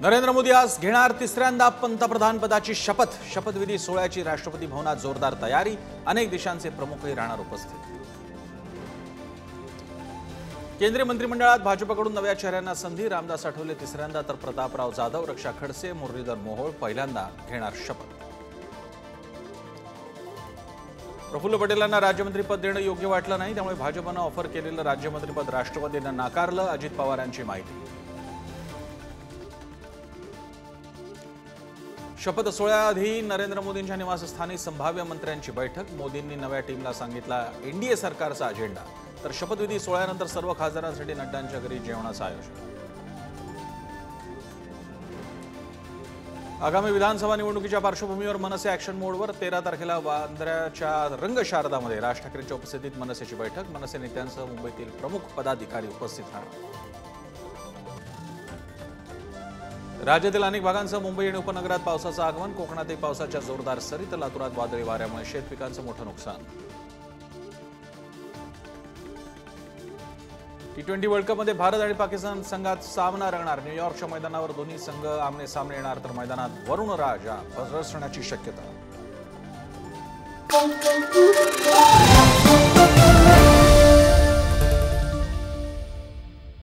नरेंद्र मोदी आज घेणार तिसऱ्यांदा पंतप्रधानपदाची शपथ। शपथविधी सोहळ्याची राष्ट्रपती भवनात जोरदार तयारी। अनेक देशांचे प्रमुखही राहणार उपस्थित। केंद्रीय मंत्रिमंडळात भाजपकडून नव्या चेहऱ्यांना संधी। रामदास आठवले तिसऱ्यांदा तर प्रतापराव जाधव, रक्षा खडसे, मुरलीधर मोहोळ पहिल्यांदा घेणार शपथ। प्रफुल्ल पटेलांना राज्यमंत्रीपद देणं योग्य वाटलं नाही, त्यामुळे भाजपनं ऑफर केलेलं राज्यमंत्रीपद राष्ट्रवादीनं नाकारलं। अजित पवार यांची माहिती। शपथ सोहळ्याआधी नरेंद्र मोदींच्या निवासस्थानी संभाव्य मंत्र्यांची बैठक। मोदींनी नव्या टीमला सांगितला एनडीए सरकारचा अजेंडा। तर शपथविधी सोहळ्यानंतर सर्व खासदारांसाठी नड्डांच्या घरी जेवणाचं आयोजन। आगामी विधानसभा निवडणुकीच्या पार्श्वभूमीवर मनसे ॲक्शन मोडवर। 13 तारखेला वांद्र्याच्या रंगशारदामध्ये राज ठाकरेंच्या उपस्थितीत मनसेची बैठक। मनसे नेत्यांसह मुंबईतील प्रमुख पदाधिकारी उपस्थित राहणार। राज्यातील अनेक भागांसह मुंबई आणि उपनगरात पावसाचं आगमन। कोकणातही पावसाच्या जोरदार सरी तर लातूरात वादळी वाऱ्यामुळे शेतपिकांचं मोठं नुकसान। T20 वर्ल्ड कपमध्ये भारत आणि पाकिस्तान संघात सामना रंगणार। न्यूयॉर्कच्या मैदानावर दोन्ही संघ आमने सामने येणार, तर मैदानात वरुण राजा बसण्याची शक्यता।